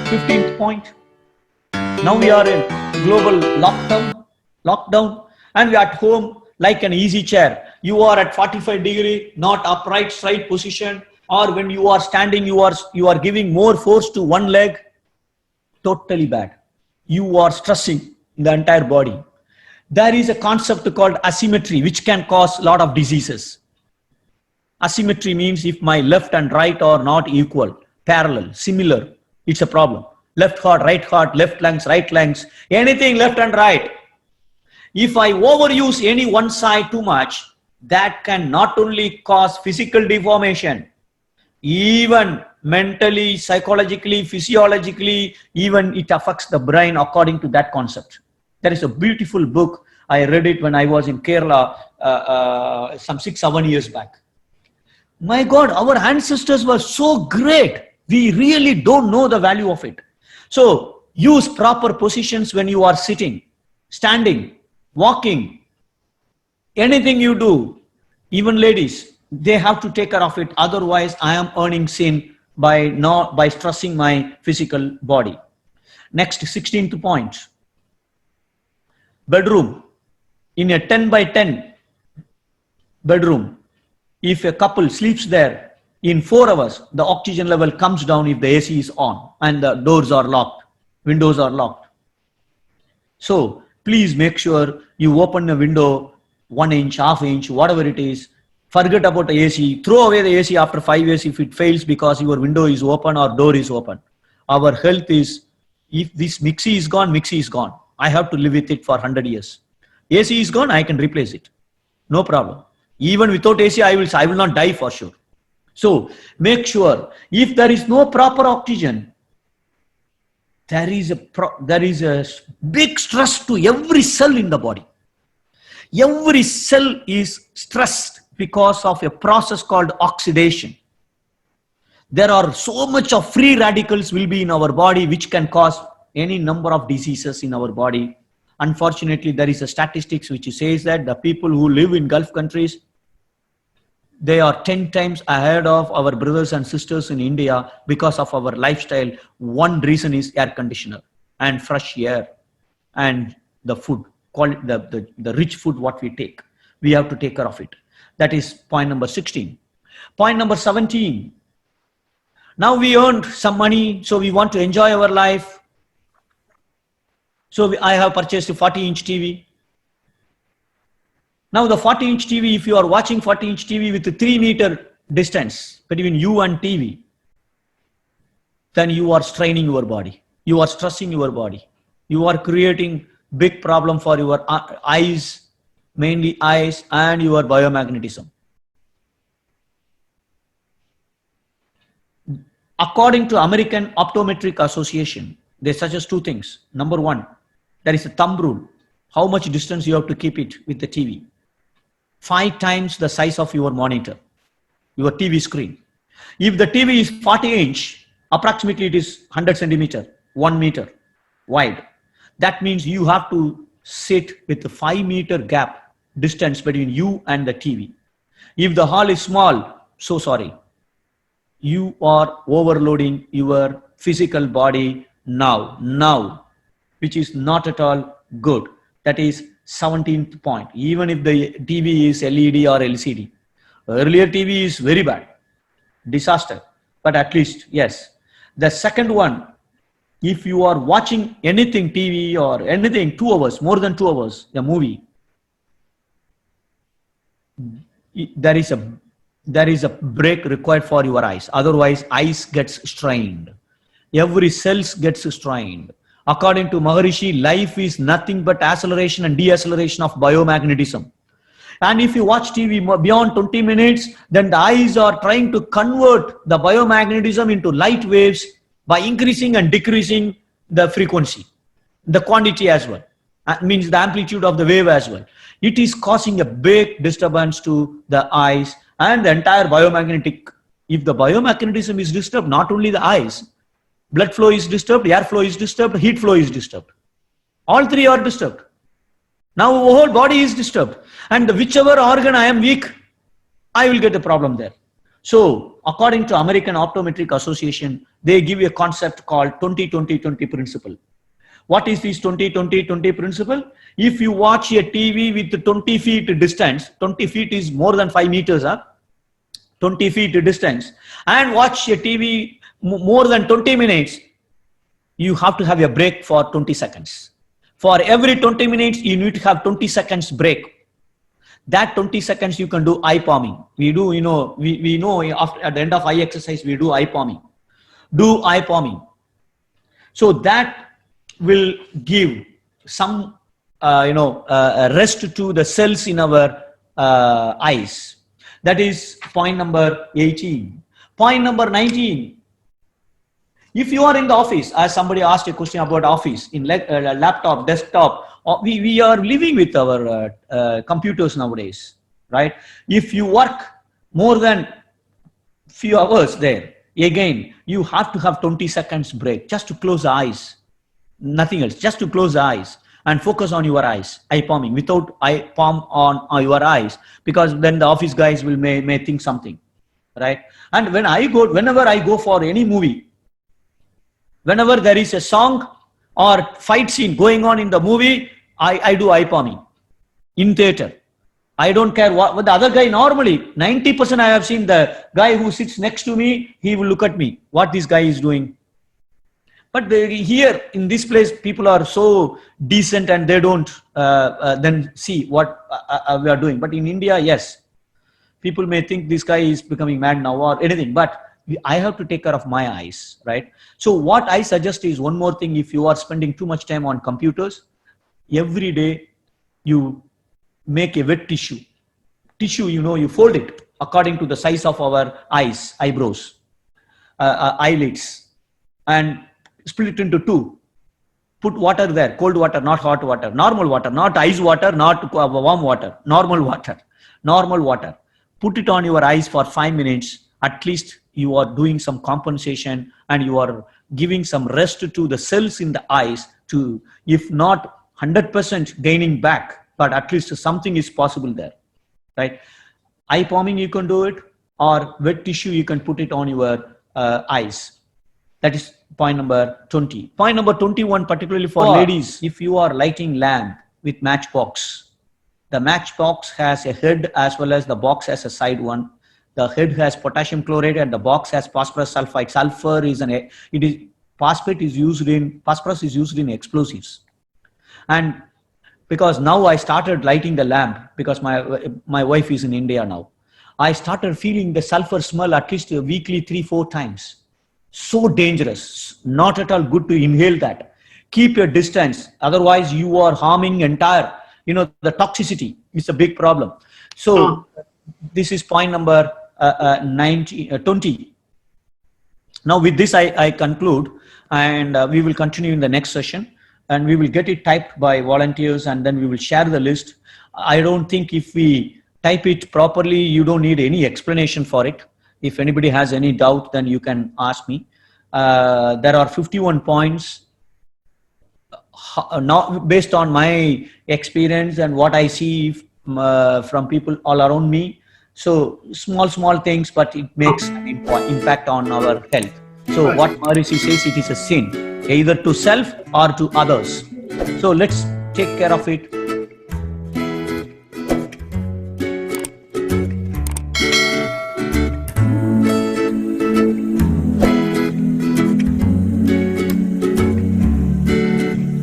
15th point. Now we are in global lockdown, and we are at home like an easy chair. You are at 45-degree, not upright, straight position, or when you are standing, you are giving more force to one leg. Totally bad. You are stressing the entire body. There is a concept called asymmetry, which can cause a lot of diseases. Asymmetry means if my left and right are not equal, parallel, similar, it's a problem. Left heart, left lungs, right lungs, anything left and right. If I overuse any one side too much, that can not only cause physical deformation, even mentally, psychologically, physiologically, even it affects the brain according to that concept. There is a beautiful book. I read it when I was in Kerala some 6-7 years back. My God, our ancestors were so great. We really don't know the value of it. So use proper positions when you are sitting, standing, walking, anything you do. Even ladies, they have to take care of it. Otherwise, I am earning sin by stressing my physical body. Next, 16th point. Bedroom. In a 10 by 10 bedroom, if a couple sleeps there, in 4 hours, the oxygen level comes down if the AC is on and the doors are locked, windows are locked. So please make sure you open the window 1 inch, half inch, whatever it is. Forget about the AC. Throw away the AC after 5 years if it fails because your window is open or door is open. Our health is, if this mixie is gone, mixie is gone. I have to live with it for 100 years. AC is gone, I can replace it. No problem. Even without AC, I will not die for sure. So make sure if there is no proper oxygen, there is a big stress to every cell in the body. Every cell is stressed because of a process called oxidation. There are so much of free radicals will be in our body which can cause any number of diseases in our body. Unfortunately, there is a statistics which says that the people who live in Gulf countries, they are 10 times ahead of our brothers and sisters in India because of our lifestyle. One reason is air conditioner and fresh air and the food, the rich food what we take. We have to take care of it. That is point number 16. Point number 17. Now we earned some money, so we want to enjoy our life. So I have purchased a 40-inch TV. Now the 40-inch TV, if you are watching 40-inch TV with a 3-meter distance between you and TV, then you are straining your body. You are stressing your body. You are creating big problem for your eyes, mainly eyes, and your biomagnetism. According to American Optometric Association, they suggest 2 things. Number 1, there is a thumb rule. How much distance you have to keep it with the TV. 5 times the size of your monitor, your TV screen. If the TV is 40-inch, approximately it is 100 centimeter, 1 meter wide. That means you have to sit with a 5-meter gap distance between you and the TV. If the hall is small, so sorry. You are overloading your physical body now, which is not at all good. That is 17th point. Even if the TV is LED or LCD. Earlier TV is very bad. Disaster. But at least, yes. The second one, if you are watching anything TV or anything 2 hours, more than 2 hours, the movie, there is a break required for your eyes. Otherwise, eyes gets strained. Every cells gets strained. According to Maharishi, life is nothing but acceleration and deceleration of biomagnetism. And if you watch TV beyond 20 minutes, then the eyes are trying to convert the biomagnetism into light waves by increasing and decreasing the frequency, the quantity as well. That means the amplitude of the wave as well. It is causing a big disturbance to the eyes and the entire biomagnetic. If the biomagnetism is disturbed, not only the eyes, blood flow is disturbed, air flow is disturbed, heat flow is disturbed. All 3 are disturbed. Now the whole body is disturbed. And whichever organ I am weak, I will get a problem there. So according to American Optometric Association, they give you a concept called 20-20-20 principle. What is this 20-20-20 principle? If you watch a TV with 20 feet distance, 20 feet is more than 5 meters, 20 feet distance, and watch a TV more than 20 minutes, you have to have a break for 20 seconds. For every 20 minutes, you need to have 20 seconds break. That 20 seconds you can do eye palming. We do, we know after, at the end of eye exercise, we do eye palming. Do eye palming. So that will give some, rest to the cells in our eyes. That is point number 18. Point number 19. If you are in the office, as somebody asked a question about office, in laptop, desktop, we are living with our computers nowadays, right? If you work more than few hours there, again, you have to have 20 seconds break just to close the eyes. Nothing else, just to close the eyes and focus on your eyes, eye palming, without eye palm on your eyes, because then the office guys may think something, right? And whenever I go for any movie, whenever there is a song or fight scene going on in the movie, I do eye palming in theater. I don't care what the other guy, normally 90% I have seen the guy who sits next to me, he will look at me, what this guy is doing. But here in this place, people are so decent and they don't then see what we are doing. But in India, yes, people may think this guy is becoming mad now or anything, but I have to take care of my eyes, right? So what I suggest is one more thing. If you are spending too much time on computers, every day you make a wet tissue. You fold it according to the size of our eyes, eyebrows, eyelids, and split it into two. Put water there, cold water, not hot water, normal water, not ice water, not warm water, normal water. Put it on your eyes for 5 minutes. At least you are doing some compensation and you are giving some rest to the cells in the eyes to, if not 100% gaining back, but at least something is possible there, right? Eye palming, you can do it, or wet tissue, you can put it on your eyes. That is point number 20. Point number 21, particularly for ladies, if you are lighting lamp with matchbox, the matchbox has a head as well as the box has a side one. The head has potassium chloride and the box has phosphorus sulfide. Phosphorus is used in explosives. And because now I started lighting the lamp, because my wife is in India now, I started feeling the sulfur smell at least weekly 3-4 times. So dangerous, not at all good to inhale that. Keep your distance, otherwise you are harming entire, the toxicity is a big problem. So this is point number 20. Now with this I conclude, and we will continue in the next session, and we will get it typed by volunteers, and then we will share the list. I don't think if we type it properly, you don't need any explanation for it. If anybody has any doubt, then you can ask me. There are 51 points, not based on my experience and what I see from people all around me. So small things, but it makes an impact on our health. So what Maharishi says, it is a sin, either to self or to others. So let's take care of it.